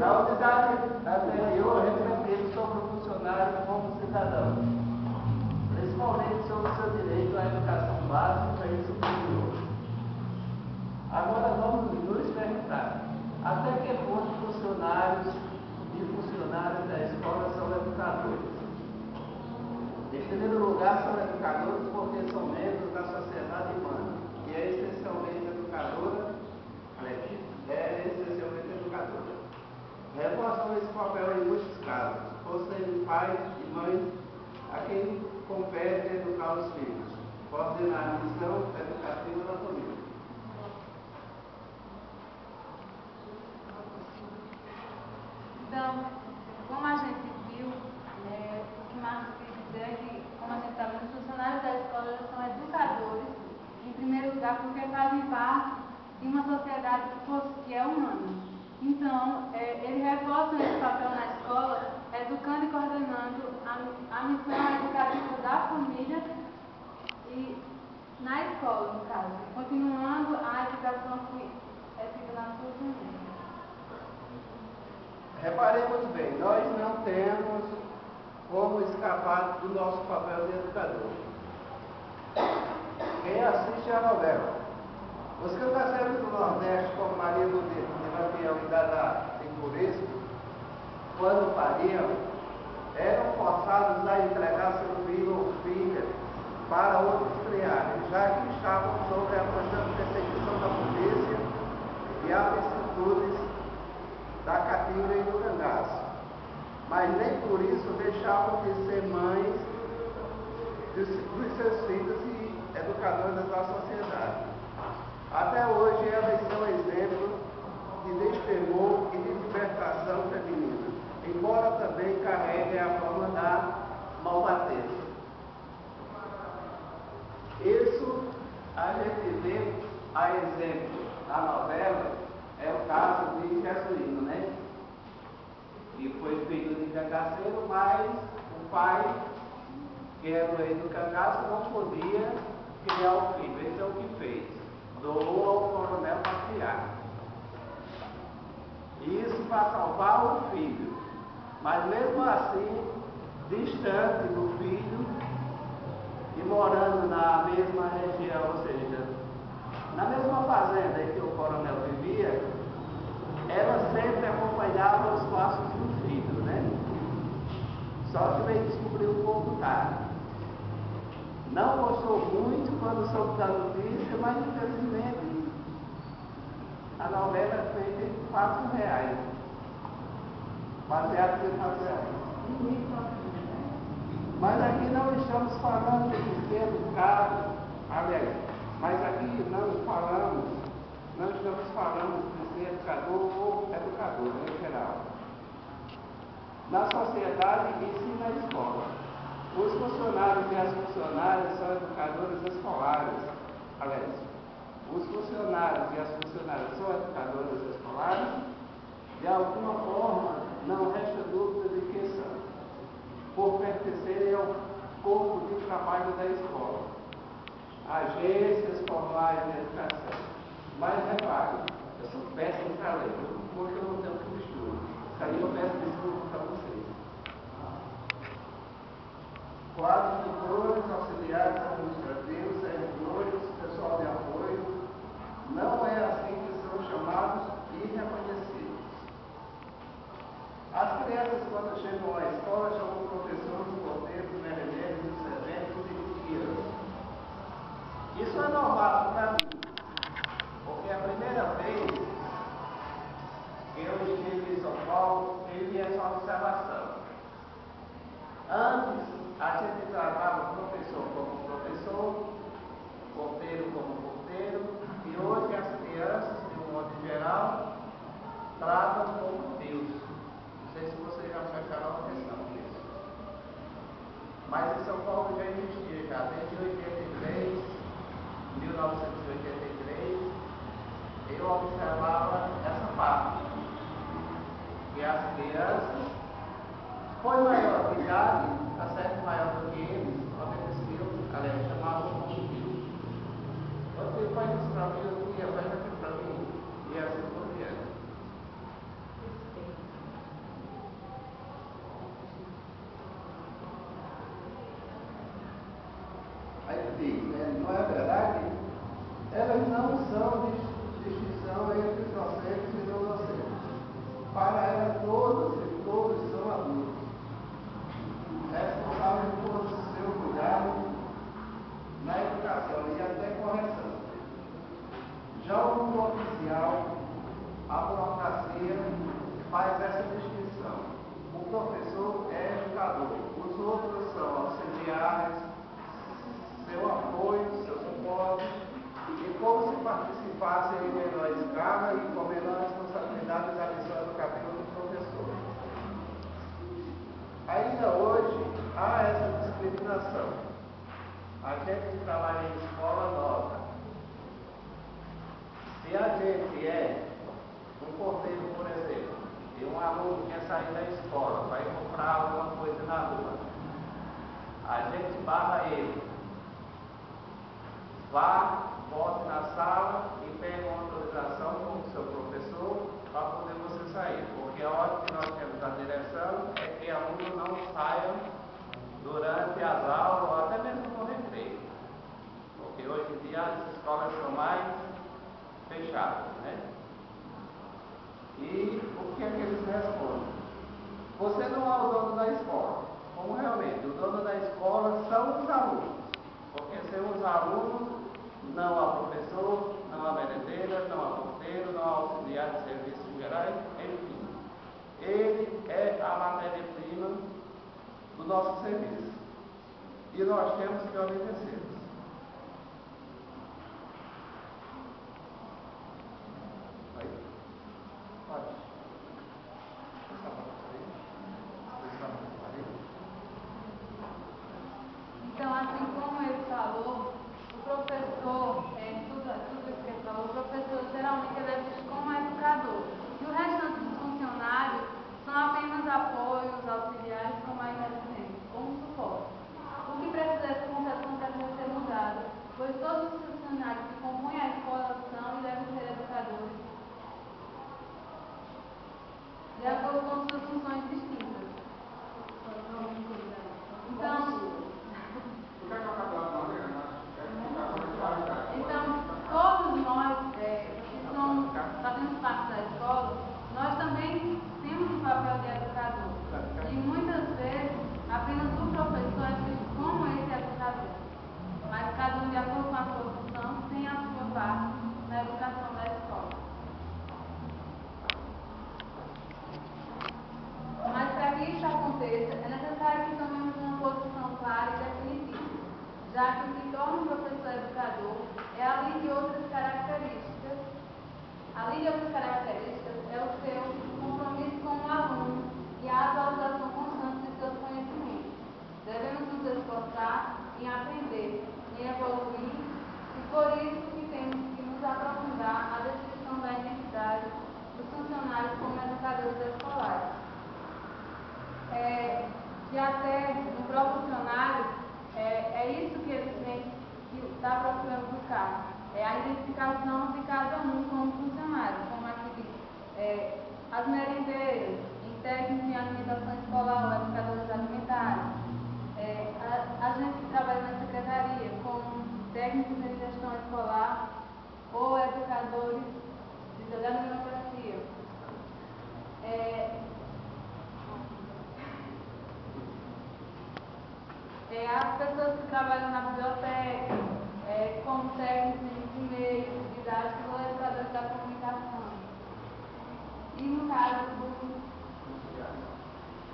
Na unidade anterior, refletimos sobre o funcionário como cidadão, principalmente sobre o seu direito à educação básica e superior. Agora vamos nos perguntar, até que ponto funcionários e funcionárias da escola são educadores? Em primeiro lugar, são educadores porque são membros da sociedade humana, e é essencialmente educadora, reforçam esse papel em muitos casos, por serem pais e mães a quem compete educar os filhos, coordenar a missão educativa da família. Então, como a gente viu, o que Marcos quis dizer é que, como a gente está vendo, os funcionários da escola eles são educadores, em primeiro lugar, porque fazem parte de uma sociedade que é humana. Então, eles reforçam esse papel na escola, educando e coordenando a missão educativa da família e na escola, no caso, continuando a educação que é feita na sua família. Reparemos bem, nós não temos como escapar do nosso papel de educador. Quem assiste a novela? Os cangaceiros do Nordeste, como Maria do Lampião e Dadá em Curisco, quando pariam, eram forçados a entregar seu filho ou filha para outros criarem, já que estavam sob a constante perseguição da polícia e as vicissitudes da caatinga e do cangaço. Mas nem por isso deixavam de ser mães dos seus filhos e educadoras da sociedade. Até hoje elas são exemplo de destemor e de libertação feminina, embora também carreguem a fama da malvateza. Isso a gente vê a exemplo na novela, é o caso de Jesuíno, né? Que foi filho de cangaceiro, mas o pai, que era o rei do cangaço, não podia criar o filho. Esse é o que fez. Doou ao coronel para criar. Isso para salvar o filho. Mas mesmo assim, distante do filho e morando na mesma região, ou seja, na mesma fazenda em que o coronel vivia, ela sempre acompanhava os passos do filho, né? Só que veio descobrir um pouco tarde. Não gostou muito quando soube da notícia, mas infelizmente a novela é feita em fatos reais, baseados em fatos reais. Mas aqui não estamos falando de ser educado, aliás, mas aqui não estamos falando de ser educador ou educadora em geral. Na sociedade e sim na escola. Os funcionários e as funcionárias são educadores escolares. Aliás, os funcionários e as funcionárias são educadoras escolares. De alguma forma, não resta dúvida de que são, por pertencerem ao corpo de trabalho da escola, agências formais de educação. Mas repare, eu sou péssimo para ler, porque eu não tenho que mistura. Isso aí eu peço desculpa para vocês. Quadros, tutores, auxiliares administrativos, servidores, pessoal de apoio, não é assim que são chamados e reconhecidos. As crianças, quando chegam à escola, chamam professores, porteiros, merendeiros, serventes e tias. Isso é normal para mim, porque a primeira vez que eu estive em São Paulo, teve essa observação. Antes, a gente tratava o professor como professor, porteiro como porteiro, e hoje as crianças, de um modo geral, tratam como Deus. Não sei se vocês já prestaram atenção nisso. Mas em São Paulo já existia, já desde 83, 1983, eu observava essa parte. Que as crianças, foi maior de idade, está certo, maior do que eles, obedeciam, aliás, chamavam como Deus. Você faz isso para mim, eu ia, faz aquilo para mim, e assim por diante. elas não são distinção entre docentes e não docentes. Para elas todas e todos são adultos, responsáveis por seu cuidado na educação e até correção. Já o mundo oficial, a burocracia faz essa distinção. O professor é educador, os outros são auxiliares, seu apoio, seu suporte, e como se participassem em menor escala e com menor responsabilidade da missão educativa do professor. Ainda hoje há essa discriminação. A gente que trabalha em escola nota. Se a gente é um porteiro, por exemplo, e um aluno quer sair da escola, vai comprar alguma coisa na rua, a gente barra ele. Vá, volte na sala e pegue uma autorização com o seu professor para poder você sair. Porque a ordem que nós temos na direção é que alunos não saiam durante as aulas ou até mesmo no recreio. Porque hoje em dia as escolas são mais fechadas, né? E o que é que eles respondem? Você não é o dono da escola. Como realmente, o dono da escola são os alunos. Porque sem os alunos, não há professor, não há merendeira, não há porteiro, não há auxiliar de serviços gerais, enfim. Ele é a matéria-prima do nosso serviço. E nós temos que obedecer. Então, assim como ele falou, o professor, tudo isso que ele falou, o professor geralmente ele é visto como educador. E o restante dos funcionários são apenas apoios, auxiliares, como a Inês disse, como suporte. O que precisa dessa concepção deve ser mudada, pois todos os funcionários que compõem a escola são e devem ser educadores, de acordo com suas funções distintas. Então, todos nós que fazemos parte da escola, nós também temos um papel de educador. E muitas vezes, apenas o professor é visto como esse educador. Mas cada um, de acordo com a sua função, tem a sua parte na educação da escola. Mas para que isso aconteça, é necessário que tomemos uma posição clara e definitiva, já que o que torna um professor educador é, além de outras características, é o seu compromisso com o aluno e a atualização constante de seus conhecimentos. Devemos nos esforçar em aprender, em evoluir, e por isso que temos que nos aprofundar na definição da identidade dos funcionários como educadores escolares. Que até no próprio funcionário, é isso que eles vêm, que está procurando buscar, é a identificação de cada um como funcionário, como aqui diz, as merendeiras, em técnicos em alimentação escolar ou educadores alimentares, a gente que trabalha na secretaria, como técnicos em gestão escolar ou educadores de democracia. As pessoas que trabalham na biblioteca, como técnicos de meios, didáticos ou educadores da comunicação. E no caso do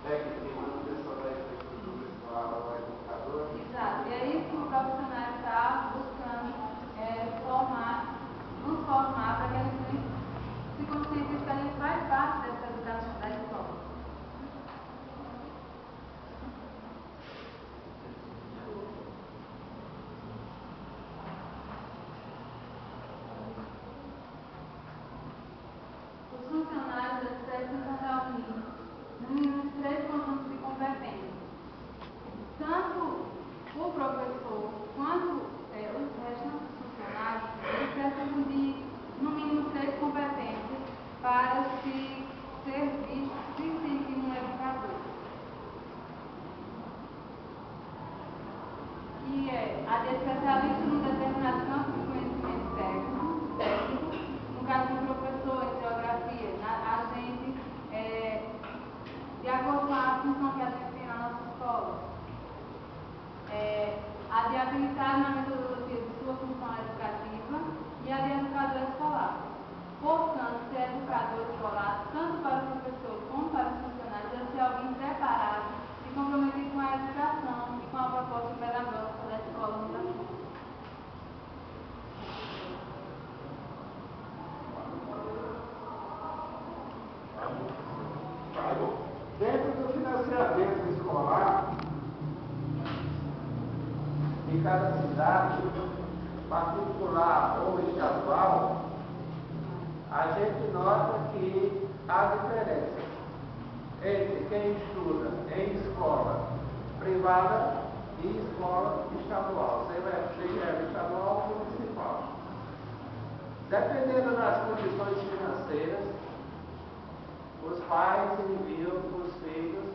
técnico de manutenção da infraestrutura escolar ou educador. Exato, e é isso que o profissional está buscando nos formar para que a gente se conscientize que a gente faz parte dessa educação da escola. Os funcionários precisam reunir no mínimo 3 conjuntos de competências. Tanto o professor quanto os restantes funcionários, eles precisam de no mínimo 3 competências para se sentir um educador. E a de especialista num determinado campo de conhecimento técnico, particular ou estadual, a gente nota que há diferença entre quem estuda em escola privada e escola estadual, seja estadual ou municipal. Dependendo das condições financeiras, os pais enviam os filhos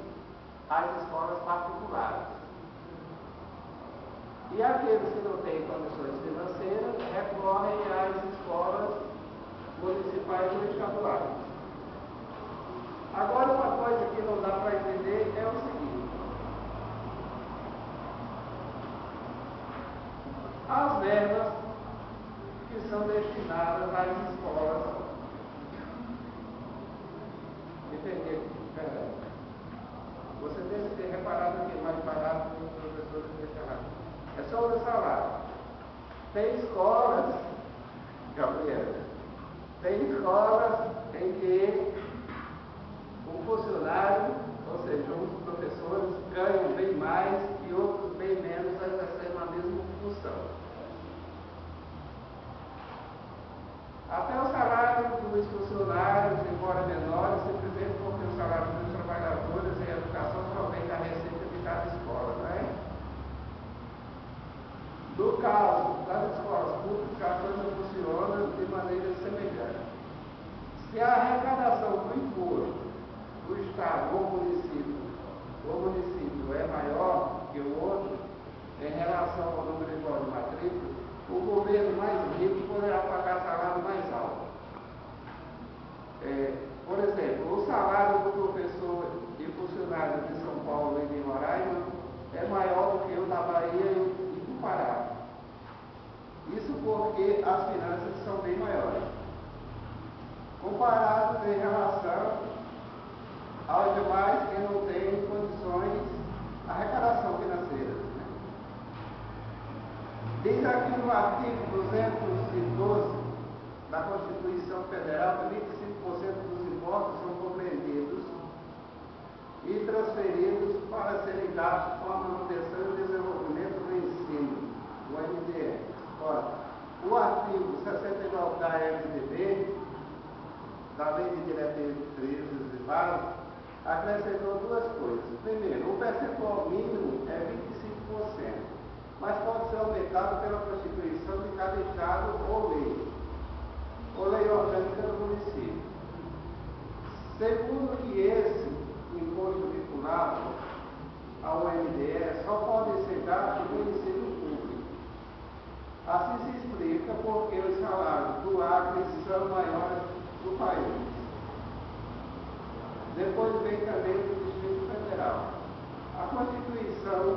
às escolas particulares. E aqueles que não têm condições financeiras recorrem às escolas municipais ou estaduais. Agora, uma coisa que não dá para entender é o seguinte: as verbas que são destinadas às escolas, você deve ter reparado que mais barato que os professores deixaram. É sobre o salário. Tem escolas, Gabriela, tem escolas em que o funcionário, ou seja, os professores ganham bem mais e outros bem menos exercendo a mesma função. Até o salário dos funcionários, embora menores, simplesmente porque o salário dos trabalhadores em educação provém da receita de cada escola, não é? No caso das escolas públicas, a coisa funciona de maneira semelhante. Se a arrecadação do imposto do Estado ou município é maior que o outro, em relação ao número igual de matrícula, o governo mais rico poderá pagar salário mais alto. Por exemplo, o salário do professor e funcionário de São Paulo e de Roraima é maior do que o da Bahia e do Pará. Isso porque as finanças são bem maiores, comparados em relação aos demais que não têm condições, arrecadação financeira. Diz aqui no artigo 212 da Constituição Federal que 25% dos impostos são compreendidos e transferidos para serem gastos com a manutenção e desenvolvimento do ensino, o MDE. Ora, o artigo 69 da LDB, da Lei de Diretrizes e Bases, acrescentou duas coisas. Primeiro, o percentual mínimo é 25%. Mas pode ser aumentado pela Constituição de cada Estado ou lei orgânica do município. Segundo, que esse imposto vinculado ao MDE só pode ser gasto no ensino público. Assim se explica porque os salários do Acre são maiores do país. Depois vem também do Distrito Federal. A Constituição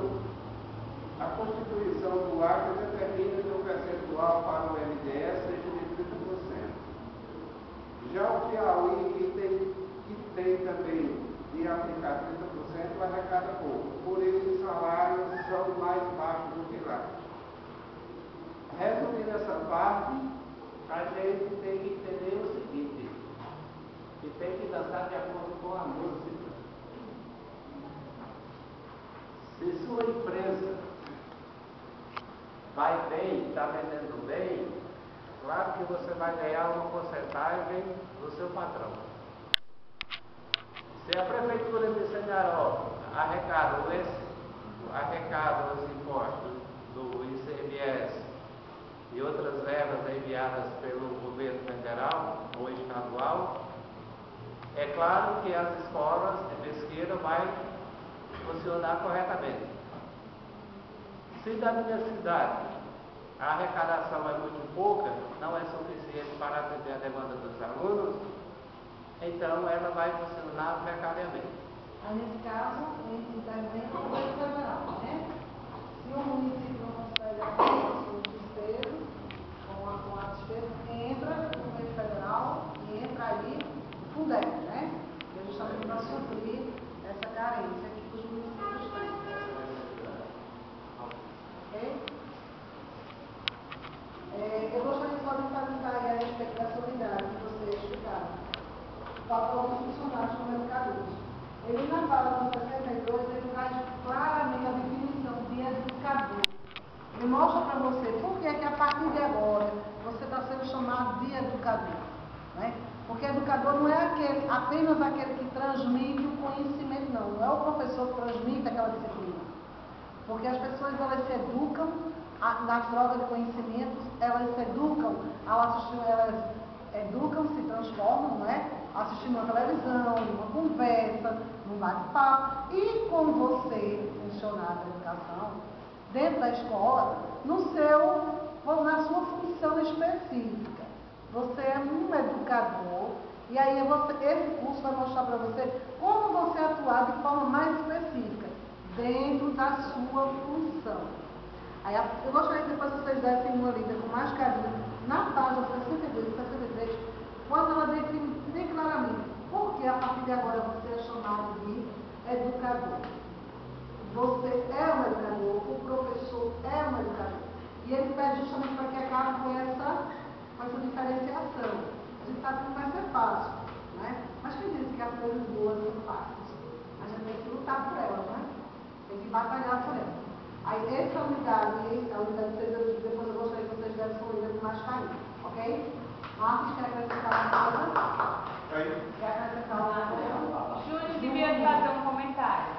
do Acre determina que o percentual para o MDE seja de 30%. Já o Piauí, que tem também de aplicar 30%, arrecada pouco. Por isso, os salários são mais baixos do que lá. Resumindo essa parte, a gente tem que entender o seguinte: que tem que dançar de acordo com a música. Se sua empresa vai bem, está vendendo bem, claro que você vai ganhar uma porcentagem do seu patrão. Se a Prefeitura de Sanharó arrecada os impostos do ICMS e outras verbas enviadas pelo governo federal ou estadual, é claro que as escolas de pesquisa vão funcionar corretamente. Se da minha cidade a arrecadação é muito pouca, não é suficiente para atender a demanda dos alunos, então ela vai funcionar precariamente. Nesse caso, está dizendo o governo federal, né? Se o município não consegue atender as suas despesas, com a despesa, entra no governo federal e entra ali o Fundeb, né? Que é justamente para suprir essa carência que os municípios têm. Ok? Eu gostaria só de enfatizar a respeito da solidariedade que vocês explicaram. Falta alguns funcionários como educadores. Ele na fala do 62, ele traz claramente a definição de educador. Ele mostra para você por que a partir de chamado de educador. Né? Porque educador não é apenas aquele que transmite o conhecimento, não. Não é o professor que transmite aquela disciplina. Porque as pessoas, elas se educam na troca de conhecimentos, elas se educam ao assistir, elas educam, se transformam, não é? Assistindo uma televisão, numa conversa, num bate-papo, e com você, funcionário da educação, dentro da escola, na sua função específica. Você é um educador, e aí esse curso vai mostrar para você como você atuar de forma mais específica, dentro da sua função. Aí eu gostaria que depois vocês dessem uma lida com mais carinho, na página 62 e 63, quando ela define bem claramente por que a partir de agora você é chamado de educador. Você é um educador, o professor é um educador. E ele pede justamente para que acabe com essa diferenciação. A gente sabe que não vai ser fácil, né? Mas quem disse que as coisas boas são fáceis? A gente tem que lutar por elas, né? Tem que batalhar por elas. Aí essa unidade, a unidade 6, depois eu gostaria que vocês dessem uma lida com mais carinho, ok? Marcos, quer acrescentar uma coisa? Quer acrescentar uma coisa? Júnior devia fazer um comentário.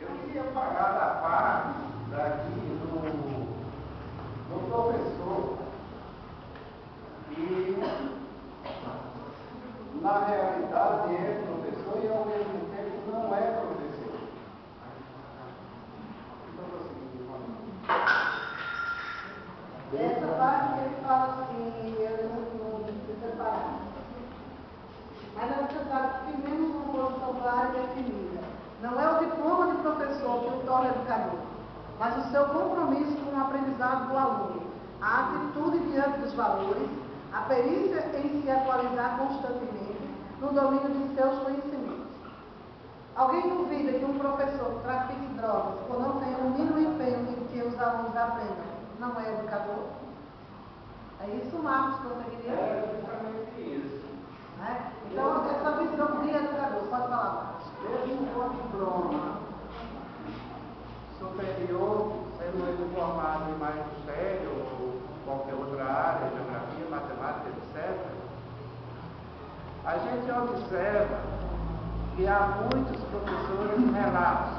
Eu queria falar da parte daqui do professor que, na realidade, é professor e ao mesmo tempo não é professor. Essa parte que ele fala assim, eu não separar. Mas é necessário que fizemos uma posição clara e definida. Não é o diploma de professor que o torna educador, mas o seu compromisso com o aprendizado do aluno, a atitude diante dos valores, a perícia em se atualizar constantemente no domínio de seus conhecimentos. Alguém duvida que um professor que trafique drogas ou não tenha o mínimo empenho em que os alunos aprendam não é educador? É isso, Marcos, que você queria dizer? É justamente isso. Né? Então, essa visão de educador, pode falar, Marcos. Mesmo com diploma superior, sendo ele formado em magistério ou qualquer outra área, geografia, matemática, etc., a gente observa que há muitos professores relapsos,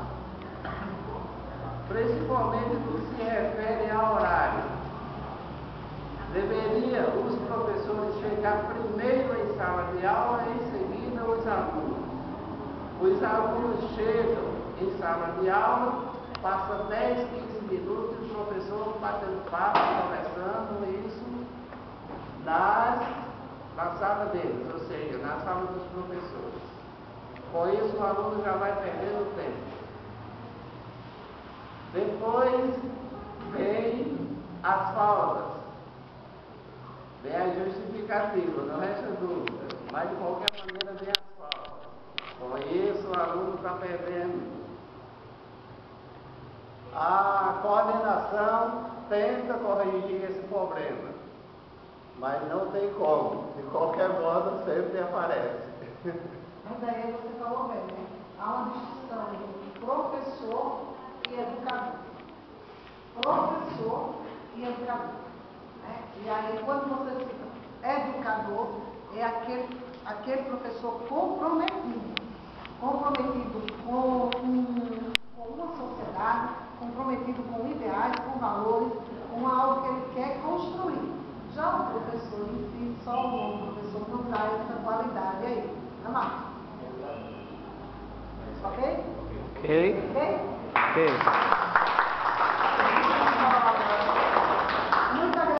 principalmente no que se refere a horário. Deveria os professores chegar primeiro em sala de aula e em seguida os alunos. Os alunos chegam em sala de aula, passa 10, 15 minutos e o professor batendo papo, conversando isso na sala deles, ou seja, na sala dos professores. Com isso o aluno já vai perdendo tempo. Depois vem as faltas. Vem a justificativa, não resta dúvida. Mas de qualquer maneira vem as faltas. Com isso o aluno está perdendo. A coordenação tenta corrigir esse problema, mas não tem como. De qualquer modo sempre aparece. Mas daí você falou bem, né? Há uma distinção entre professor e educador. Professor e educador. Né? E aí, quando você cita educador, é aquele professor comprometido com uma sociedade, comprometido com ideais, com valores, com algo que ele quer construir. Já o professor em si, só o nome professor não dá essa qualidade aí. Não é, Ok? Ok. Ok? Ok.